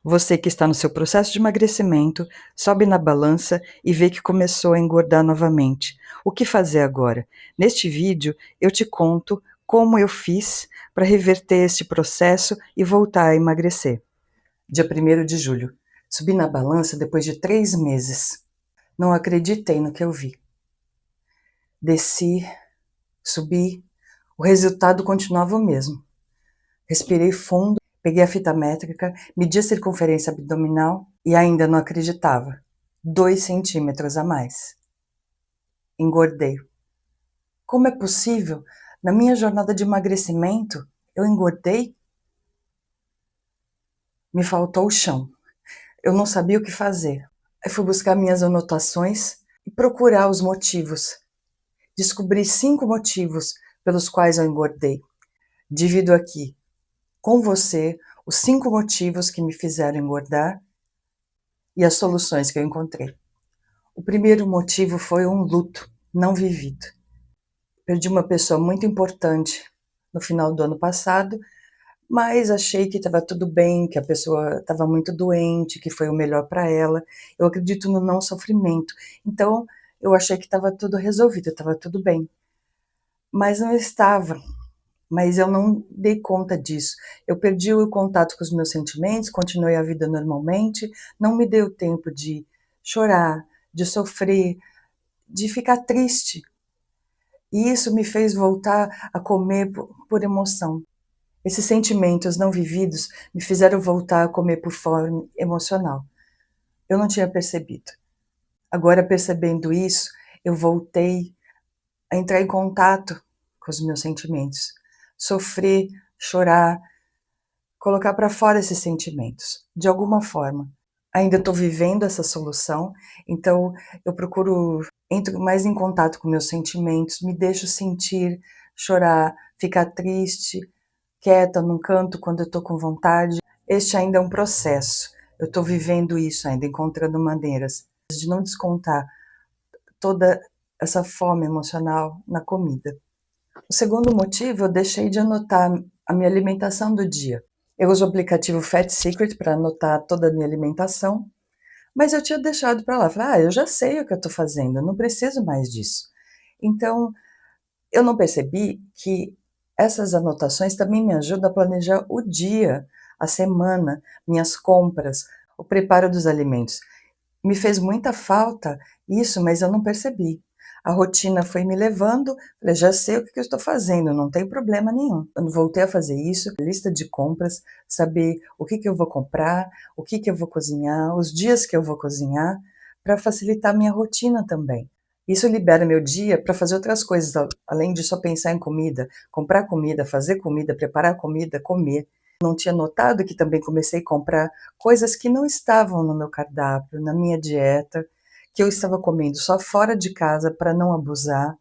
Você que está no seu processo de emagrecimento, sobe na balança e vê que começou a engordar novamente. O que fazer agora? Neste vídeo, eu te conto como eu fiz para reverter este processo e voltar a emagrecer. Dia 1º de julho. Subi na balança depois de 3 meses. Não acreditei no que eu vi. Desci, subi, o resultado continuava o mesmo. Respirei fundo, peguei a fita métrica, medi a circunferência abdominal e ainda não acreditava. 2 centímetros a mais. Engordei. Como é possível? Na minha jornada de emagrecimento, eu engordei? Me faltou o chão. Eu não sabia o que fazer. Aí fui buscar minhas anotações e procurar os motivos. Descobri 5 motivos pelos quais eu engordei. Divido aqui com você os 5 motivos que me fizeram engordar e as soluções que eu encontrei. O primeiro motivo foi um luto não vivido. Perdi uma pessoa muito importante no final do ano passado, mas achei que estava tudo bem, que a pessoa estava muito doente, que foi o melhor para ela. Eu acredito no não sofrimento. Então, eu achei que estava tudo resolvido, estava tudo bem. Mas não estava. Mas eu não dei conta disso. Eu perdi o contato com os meus sentimentos, continuei a vida normalmente, não me deu tempo de chorar, de sofrer, de ficar triste. E isso me fez voltar a comer por emoção. Esses sentimentos não vividos me fizeram voltar a comer por fome emocional. Eu não tinha percebido. Agora, percebendo isso, eu voltei a entrar em contato com os meus sentimentos. Sofrer, chorar, colocar para fora esses sentimentos, de alguma forma. Ainda estou vivendo essa solução, então eu entro mais em contato com meus sentimentos, me deixo sentir, chorar, ficar triste, quieta num canto quando eu estou com vontade. Este ainda é um processo. Eu estou vivendo isso ainda, encontrando maneiras de não descontar toda essa fome emocional na comida. O segundo motivo, eu deixei de anotar a minha alimentação do dia. Eu uso o aplicativo Fat Secret para anotar toda a minha alimentação, mas eu tinha deixado para lá. Falei, eu já sei o que eu estou fazendo, eu não preciso mais disso. Então, eu não percebi que essas anotações também me ajudam a planejar o dia, a semana, minhas compras, o preparo dos alimentos. Me fez muita falta isso, mas eu não percebi. A rotina foi me levando, falei, já sei o que eu estou fazendo, não tem problema nenhum. Quando voltei a fazer isso, lista de compras, saber o que eu vou comprar, o que eu vou cozinhar, os dias que eu vou cozinhar, para facilitar a minha rotina também. Isso libera meu dia para fazer outras coisas, além de só pensar em comida, comprar comida, fazer comida, preparar comida, comer. Não tinha notado que também comecei a comprar coisas que não estavam no meu cardápio, na minha dieta, que eu estava comendo só fora de casa para não abusar.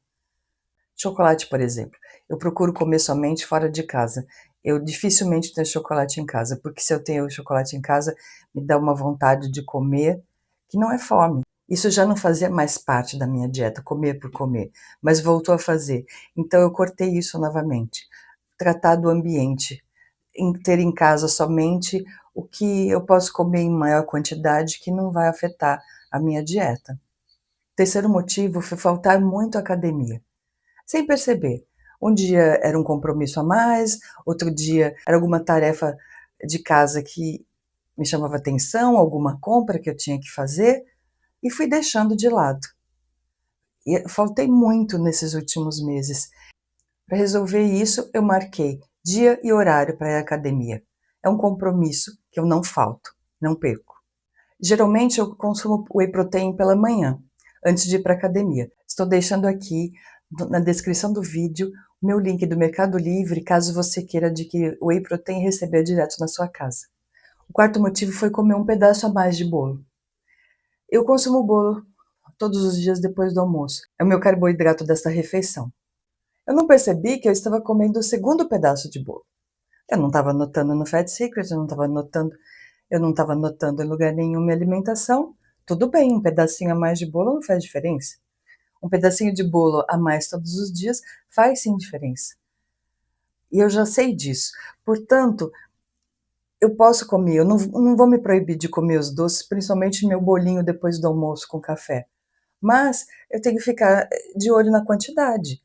Chocolate, por exemplo. Eu procuro comer somente fora de casa. Eu dificilmente tenho chocolate em casa, porque se eu tenho chocolate em casa, me dá uma vontade de comer que não é fome. Isso já não fazia mais parte da minha dieta, comer por comer, mas voltou a fazer. Então eu cortei isso novamente. Tratar do ambiente, ter em casa somente o que eu posso comer em maior quantidade que não vai afetar a minha dieta. Terceiro motivo foi faltar muito à academia, sem perceber. Um dia era um compromisso a mais, outro dia era alguma tarefa de casa que me chamava atenção, alguma compra que eu tinha que fazer, e fui deixando de lado. E faltei muito nesses últimos meses. Para resolver isso, eu marquei dia e horário para ir à academia. É um compromisso que eu não falto, não perco. Geralmente eu consumo whey protein pela manhã, antes de ir para a academia. Estou deixando aqui na descrição do vídeo o meu link do Mercado Livre, caso você queira adquirir whey protein e receber direto na sua casa. O quarto motivo foi comer um pedaço a mais de bolo. Eu consumo bolo todos os dias depois do almoço. É o meu carboidrato desta refeição. Eu não percebi que eu estava comendo o segundo pedaço de bolo. Eu não estava anotando no Fat Secret, eu não estava anotando em lugar nenhum minha alimentação. Tudo bem, um pedacinho a mais de bolo não faz diferença. Um pedacinho de bolo a mais todos os dias faz sim diferença. E eu já sei disso. Portanto, Eu posso comer, eu não vou me proibir de comer os doces, principalmente meu bolinho depois do almoço com café, mas eu tenho que ficar de olho na quantidade.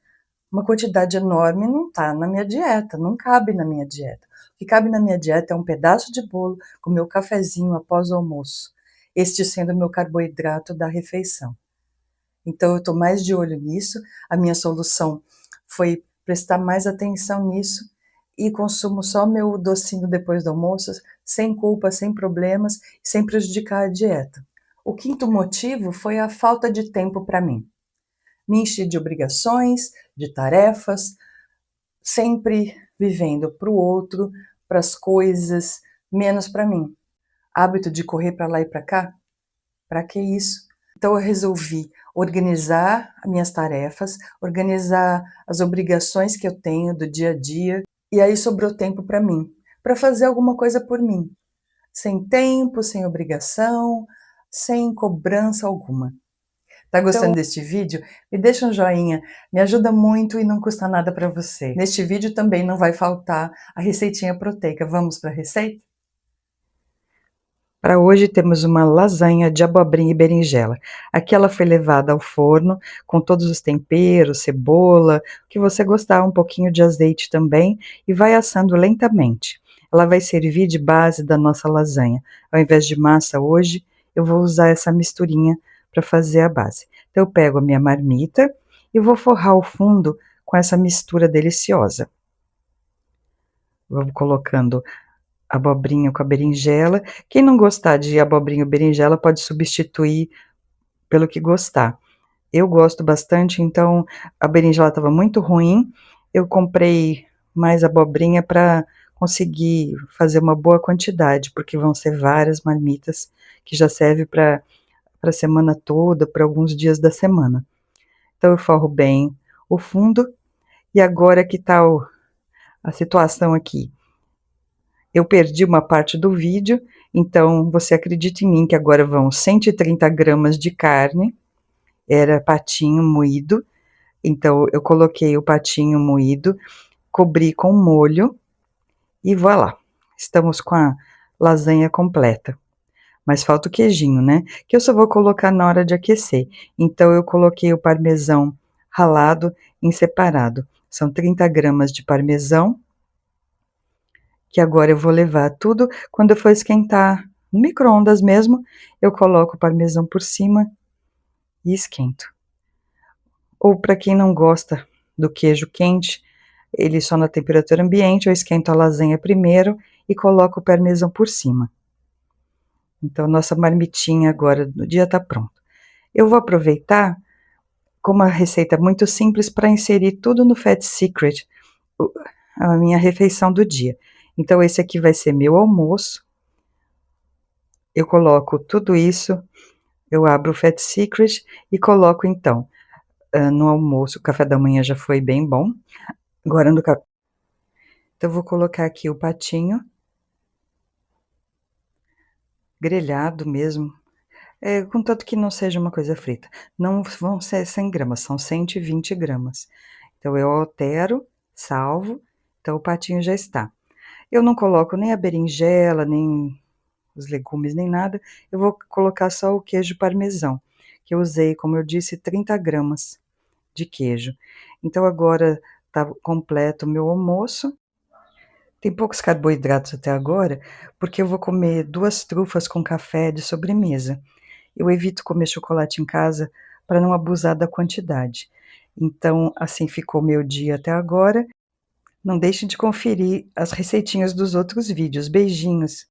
Uma quantidade enorme não está na minha dieta, não cabe na minha dieta. O que cabe na minha dieta é um pedaço de bolo com meu cafezinho após o almoço, este sendo o meu carboidrato da refeição. Então eu estou mais de olho nisso, a minha solução foi prestar mais atenção nisso e consumo só meu docinho depois do almoço, sem culpa, sem problemas, sem prejudicar a dieta. O quinto motivo foi a falta de tempo para mim. Me enchi de obrigações, de tarefas, sempre vivendo para o outro, para as coisas, menos para mim. Hábito de correr para lá e para cá? Para que isso? Então eu resolvi organizar as minhas tarefas, organizar as obrigações que eu tenho do dia a dia, e aí sobrou tempo para mim, para fazer alguma coisa por mim, sem tempo, sem obrigação, sem cobrança alguma. Tá gostando deste vídeo? Me deixa um joinha, me ajuda muito e não custa nada para você. Neste vídeo também não vai faltar a receitinha proteica. Vamos para a receita? Para hoje temos uma lasanha de abobrinha e berinjela. Aqui ela foi levada ao forno com todos os temperos, cebola, o que você gostar, um pouquinho de azeite também, e vai assando lentamente. Ela vai servir de base da nossa lasanha. Ao invés de massa hoje, eu vou usar essa misturinha para fazer a base. Então eu pego a minha marmita e vou forrar o fundo com essa mistura deliciosa. Vou colocando abobrinha com a berinjela. Quem não gostar de abobrinha ou berinjela pode substituir pelo que gostar. Eu gosto bastante, então a berinjela estava muito ruim, eu comprei mais abobrinha para conseguir fazer uma boa quantidade, porque vão ser várias marmitas que já serve para a semana toda, para alguns dias da semana. Então eu forro bem o fundo, e agora que está a situação aqui. Eu perdi uma parte do vídeo, então você acredita em mim que agora vão 130 gramas de carne, era patinho moído, então eu coloquei o patinho moído, cobri com molho e voilá, estamos com a lasanha completa. Mas falta o queijinho, né? Que eu só vou colocar na hora de aquecer. Então eu coloquei o parmesão ralado em separado. São 30 gramas de parmesão, que agora eu vou levar tudo, quando eu for esquentar no micro-ondas mesmo, eu coloco o parmesão por cima e esquento. Ou para quem não gosta do queijo quente, ele só na temperatura ambiente, eu esquento a lasanha primeiro e coloco o parmesão por cima. Então, nossa marmitinha agora do dia está pronta. Eu vou aproveitar, como a receita é muito simples, para inserir tudo no Fat Secret, a minha refeição do dia. Então, esse aqui vai ser meu almoço. Eu coloco tudo isso, eu abro o Fat Secret e coloco então no almoço. O café da manhã já foi bem bom. Agora no café. Então, eu vou colocar aqui o patinho, grelhado mesmo, contanto que não seja uma coisa frita. Não vão ser 100 gramas, são 120 gramas. Então, eu altero, salvo, então o patinho já está. Eu não coloco nem a berinjela, nem os legumes, nem nada. Eu vou colocar só o queijo parmesão, que eu usei, como eu disse, 30 gramas de queijo. Então, agora está completo o meu almoço. Tem poucos carboidratos até agora, porque eu vou comer 2 trufas com café de sobremesa. Eu evito comer chocolate em casa para não abusar da quantidade. Então, assim ficou meu dia até agora. Não deixe de conferir as receitinhas dos outros vídeos. Beijinhos!